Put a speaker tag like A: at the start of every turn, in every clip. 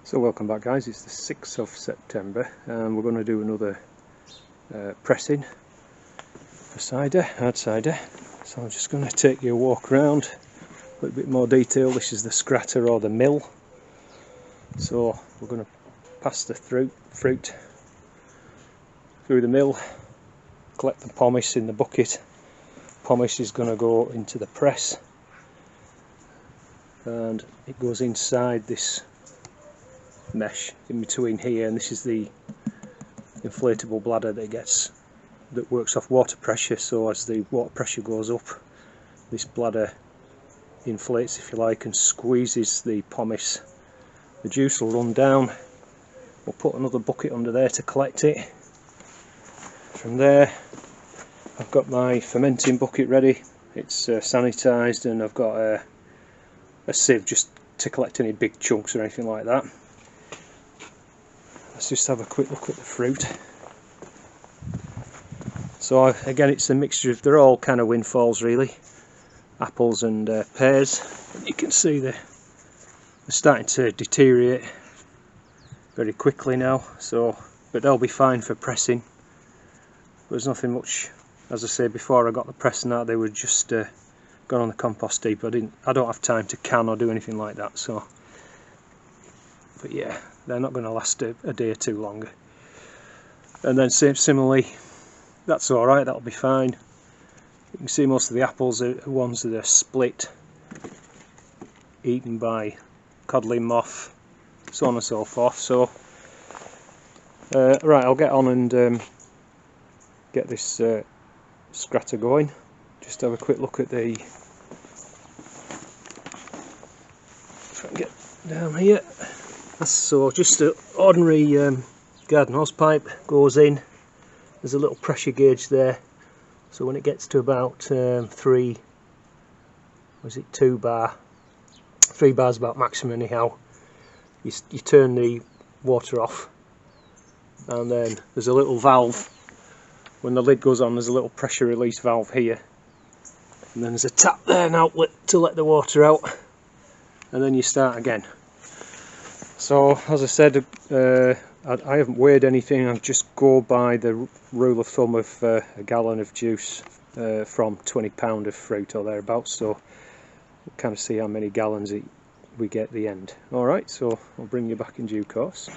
A: So welcome back guys, it's the 6th of September and we're going to do another pressing for cider, hard cider. So I'm just going to take you a walk around, a little bit more detail. This is the scratter or the mill. So we're going to pass the fruit through the mill, collect the pomace in the bucket. Pomace is going to go into the press and it goes inside this mesh in between here, and this is the inflatable bladder that works off water pressure. So as the water pressure goes up, this bladder inflates, if you like, and squeezes the pomace. The juice will run down. We'll put another bucket under there to collect it. From there I've got my fermenting bucket ready. It's sanitised, and I've got a sieve just to collect any big chunks or anything like that. Let's just have a quick look at the fruit. So again, it's a mixture of, they're all kind of windfalls really, apples and pears. You can see they're starting to deteriorate very quickly now, but they'll be fine for pressing. There's nothing much, as I said before, I got the pressing out, they were just gone on the compost heap. I don't have time to can or do anything like that, so. But yeah, they're not going to last a day or two longer. And then similarly, that's alright, that'll be fine. You can see most of the apples are ones that are split, eaten by codling moth, so on and so forth. So, right, I'll get on and get this scratter going. Just have a quick look at the, if I can get down here. So just an ordinary garden hose pipe goes in. There's a little pressure gauge there, so when it gets to about 3 bars about maximum anyhow, you turn the water off, and then there's a little valve. When the lid goes on, there's a little pressure release valve here, and then there's a tap there, an outlet to let the water out, and then you start again. So as I said, I haven't weighed anything. I just go by the rule of thumb of a gallon of juice from 20 pound of fruit or thereabouts. So we'll kind of see how many gallons we get at the end. Alright, so I'll bring you back in due course.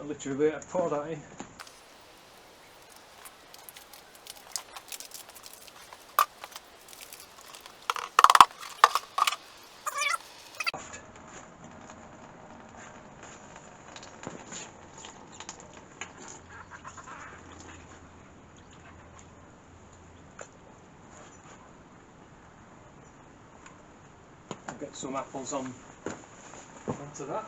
A: Literally, I pour that in. I'll get some apples onto that.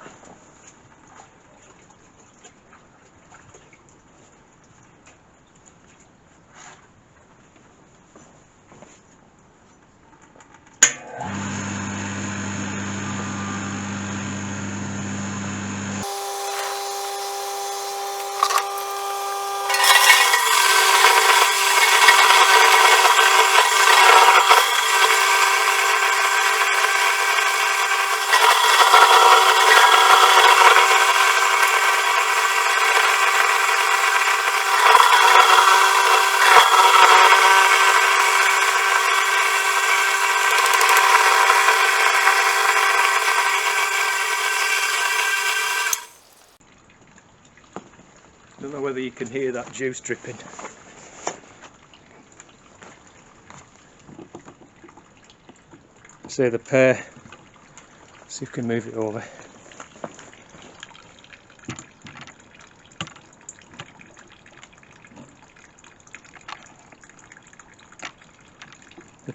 A: Don't know whether you can hear that juice dripping. Say the pear, see if we can move it over. The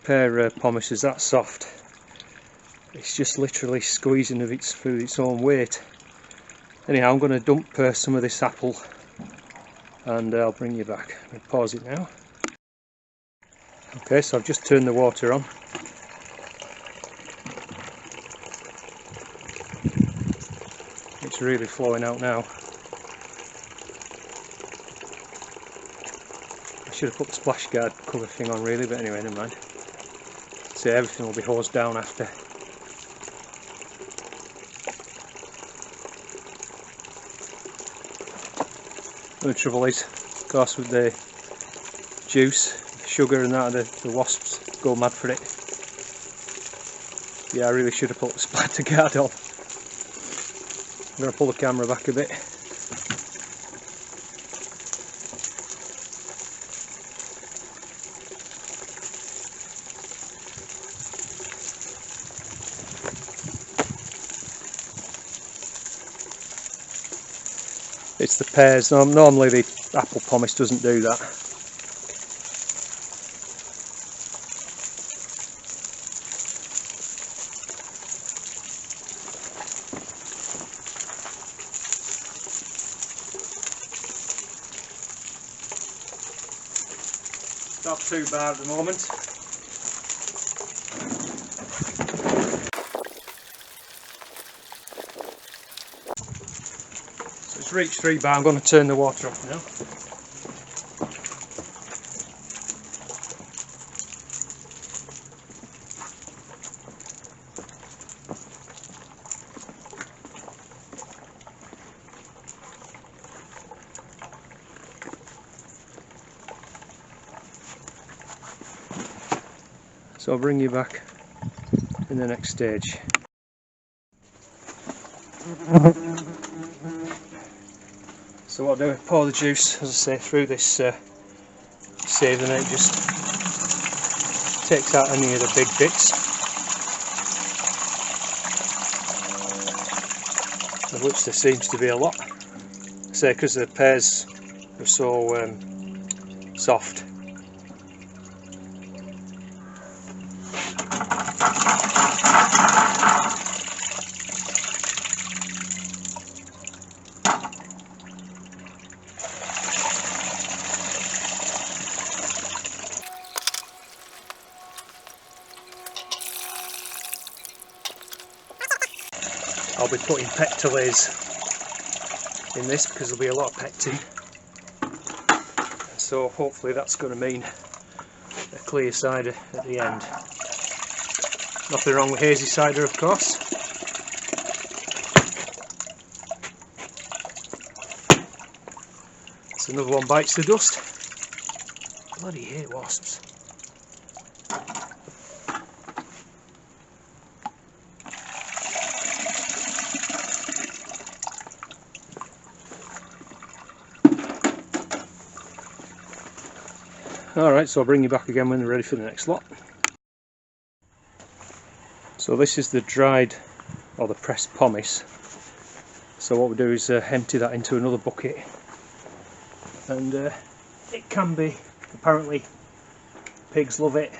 A: pear pomace is that soft. It's just literally squeezing of its through its own weight. Anyhow, I'm going to dump some of this apple and I'll bring you back. I'm going to pause it now. Okay, so I've just turned the water on. It's really flowing out now. I should have put the splash guard cover thing on really, but anyway, never mind. So everything will be hosed down after. The trouble is, of course, with the juice, sugar and that, the wasps go mad for it. Yeah, I really should have put the splatter guard on. I'm going to pull the camera back a bit. It's the pears. Normally the apple pomace doesn't do that. Not too bad at the moment. So it's reached 3 bar. I'm going to turn the water off now. So I'll bring you back in the next stage. So what I'll do is pour the juice, as I say, through this sieve, and it just takes out any of the big bits, of which there seems to be a lot. Say, because the pears are so soft. I'll be putting pectolase in this because there'll be a lot of pectin, so hopefully that's going to mean a clear cider at the end. Nothing wrong with hazy cider, of course. So another one bites the dust. Bloody hate wasps. Alright, so I'll bring you back again when we're ready for the next lot. So this is the dried or the pressed pomace. So what we do is empty that into another bucket, and it can be, apparently pigs love it,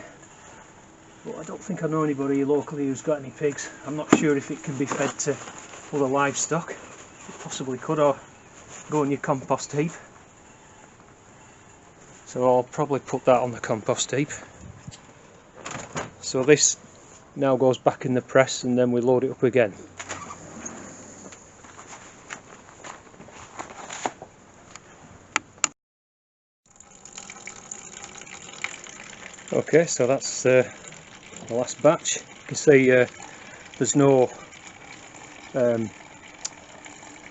A: but I don't think I know anybody locally who's got any pigs. I'm not sure if it can be fed to other livestock. It possibly could, or go in your compost heap. So I'll probably put that on the compost heap. So this now goes back in the press and then we load it up again. Okay, so that's the last batch. You can see there's no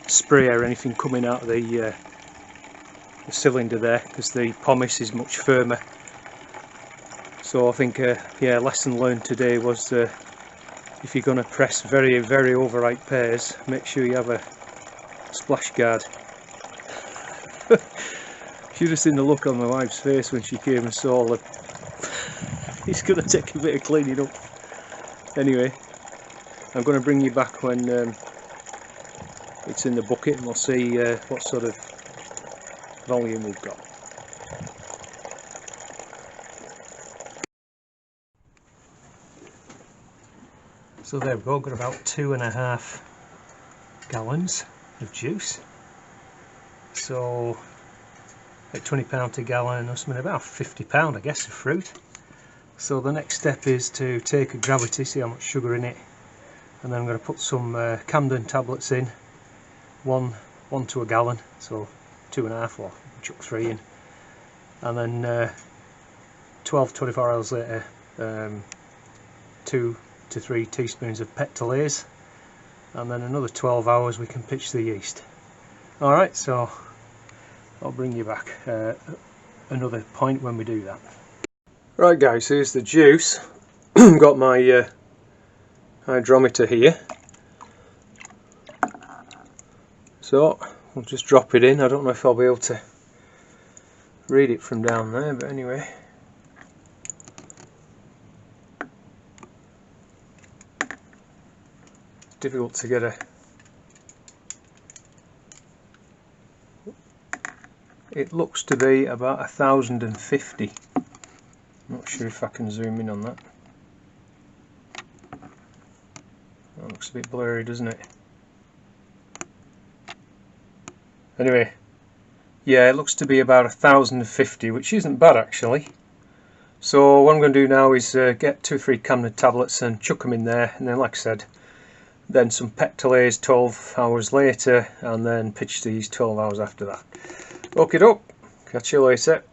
A: spray or anything coming out of the cylinder there, because the pomace is much firmer. So I think yeah, lesson learned today was if you're going to press very overripe pears, make sure you have a splash guard. Should have seen the look on my wife's face when she came and saw them. It's going to take a bit of cleaning up. Anyway, I'm going to bring you back when it's in the bucket, and we'll see what sort of volume we've got. So there we go, got about 2.5 gallons of juice. So at £20 a gallon, that's about £50 I guess of fruit. So the next step is to take a gravity, see how much sugar in it, and then I'm going to put some Camden tablets in, one to a gallon, so 2.5 or chuck 3 in, and then 12-24 hours later 2 to 3 teaspoons of pectolase, and then another 12 hours we can pitch the yeast. Alright, so I'll bring you back another point when we do that. Right guys, here's the juice. Got my hydrometer here, so I'll just drop it in. I don't know if I'll be able to read it from down there, but anyway. It's difficult to get a... It looks to be about 1050. Not sure if I can zoom in on that. That looks a bit blurry, doesn't it? Anyway, yeah, it looks to be about 1050, which isn't bad actually. So what I'm going to do now is get 2 or 3 Camden tablets and chuck them in there, and then like I said, then some pectolase 12 hours later, and then pitch these 12 hours after that. Okie doke, catch you later.